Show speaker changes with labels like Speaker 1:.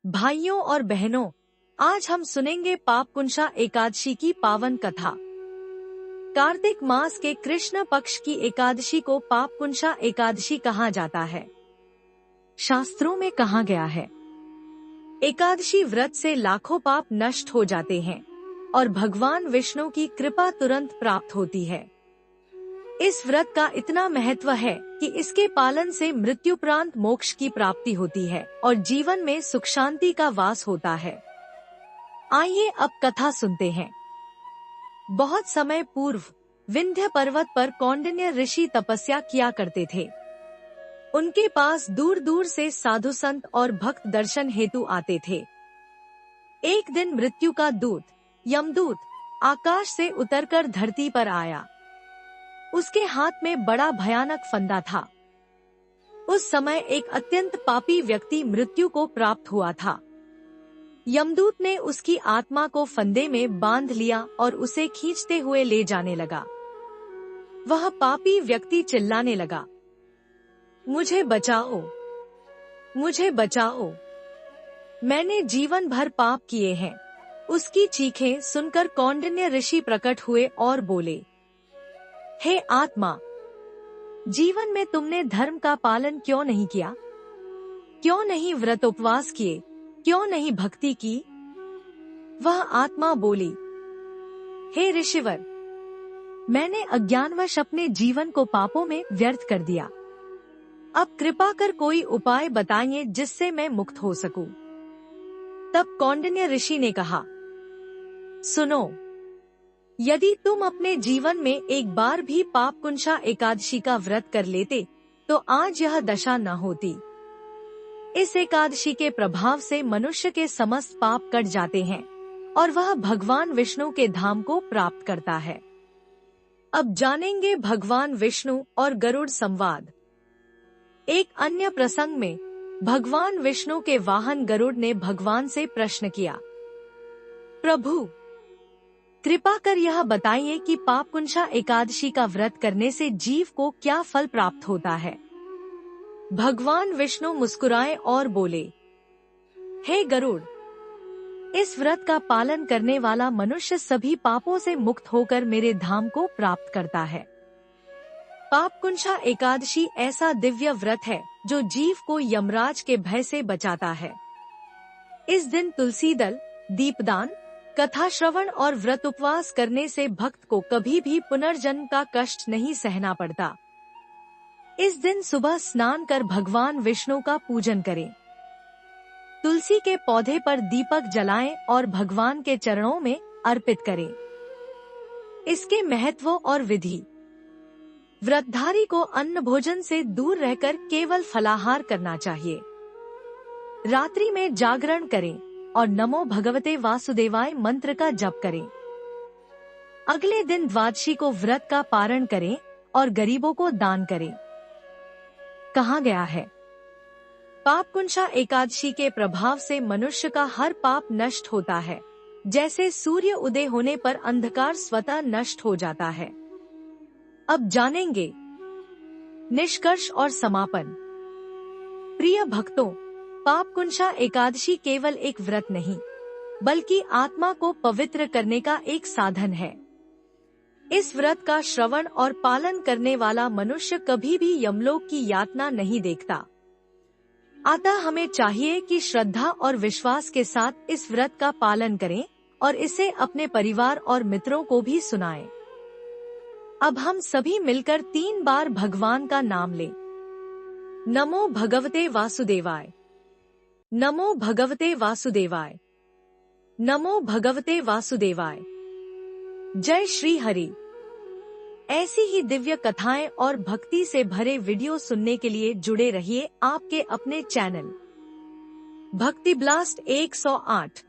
Speaker 1: भाइयों और बहनों, आज हम सुनेंगे पापकुंशा एकादशी की पावन कथा। कार्तिक मास के कृष्ण पक्ष की एकादशी को पापकुंशा एकादशी कहा जाता है। शास्त्रों में कहा गया है, एकादशी व्रत से लाखों पाप नष्ट हो जाते हैं और भगवान विष्णु की कृपा तुरंत प्राप्त होती है। इस व्रत का इतना महत्व है कि इसके पालन से मृत्युपरांत मोक्ष की प्राप्ति होती है और जीवन में सुख शांति का वास होता है। आइए अब कथा सुनते हैं। बहुत समय पूर्व विंध्य पर्वत पर कौंडिन्य ऋषि तपस्या किया करते थे। उनके पास दूर दूर से साधु संत और भक्त दर्शन हेतु आते थे। एक दिन मृत्यु का दूत यमदूत आकाश से उतरकर धरती पर आया। उसके हाथ में बड़ा भयानक फंदा था। उस समय एक अत्यंत पापी व्यक्ति मृत्यु को प्राप्त हुआ था। यमदूत ने उसकी आत्मा को फंदे में बांध लिया और उसे खींचते हुए ले जाने लगा। वह पापी व्यक्ति चिल्लाने लगा, मुझे बचाओ, मुझे बचाओ, मैंने जीवन भर पाप किए हैं। उसकी चीखें सुनकर कौंडिन्य ऋषि प्रकट हुए और बोले, हे आत्मा, जीवन में तुमने धर्म का पालन क्यों नहीं किया? क्यों नहीं व्रत उपवास किए? क्यों नहीं भक्ति की? वह आत्मा बोली, हे ऋषिवर, मैंने अज्ञानवश अपने जीवन को पापों में व्यर्थ कर दिया। अब कृपा कर कोई उपाय बताइए जिससे मैं मुक्त हो सकूं। तब कौंडिन्य ऋषि ने कहा, सुनो, यदि तुम अपने जीवन में एक बार भी पापकुंशा एकादशी का व्रत कर लेते तो आज यह दशा न होती। इस एकादशी के प्रभाव से मनुष्य के समस्त पाप कट जाते हैं और वह भगवान विष्णु के धाम को प्राप्त करता है। अब जानेंगे भगवान विष्णु और गरुड़ संवाद। एक अन्य प्रसंग में भगवान विष्णु के वाहन गरुड़ ने भगवान से प्रश्न किया, प्रभु, कृपा कर यह बताइए कि पापकुंशा एकादशी का व्रत करने से जीव को क्या फल प्राप्त होता है। भगवान विष्णु मुस्कुराए और बोले, हे गरुड़, इस व्रत का पालन करने वाला मनुष्य सभी पापों से मुक्त होकर मेरे धाम को प्राप्त करता है। पापकुंशा एकादशी ऐसा दिव्य व्रत है जो जीव को यमराज के भय से बचाता है। इस दिन तुलसी दल, दीपदान, कथा श्रवण और व्रत उपवास करने से भक्त को कभी भी पुनर्जन्म का कष्ट नहीं सहना पड़ता। इस दिन सुबह स्नान कर भगवान विष्णु का पूजन करें। तुलसी के पौधे पर दीपक जलाएं और भगवान के चरणों में अर्पित करें। इसके महत्व और विधि। व्रतधारी को अन्न भोजन से दूर रहकर केवल फलाहार करना चाहिए। रात्रि में जागरण करें और नमो भगवते वासुदेवाय मंत्र का जप करें। अगले दिन द्वादशी को व्रत का पारण करें और गरीबों को दान करें। कहा गया है, पापकुंशा एकादशी के प्रभाव से मनुष्य का हर पाप नष्ट होता है। जैसे सूर्य उदय होने पर अंधकार स्वतः नष्ट हो जाता है। अब जानेंगे निष्कर्ष और समापन। प्रिय भक्तों, पापकुंशा एकादशी केवल एक व्रत नहीं, बल्कि आत्मा को पवित्र करने का एक साधन है। इस व्रत का श्रवण और पालन करने वाला मनुष्य कभी भी यमलोक की यातना नहीं देखता। अतः हमें चाहिए कि श्रद्धा और विश्वास के साथ इस व्रत का पालन करें और इसे अपने परिवार और मित्रों को भी सुनाएं। अब हम सभी मिलकर 3 बार भगवान का नाम लें। नमो भगवते वासुदेवाय, नमो भगवते वासुदेवाय, नमो भगवते वासुदेवाय। जय श्री हरि। ऐसी ही दिव्य कथाएं और भक्ति से भरे वीडियो सुनने के लिए जुड़े रहिए आपके अपने चैनल भक्ति ब्लास्ट 108।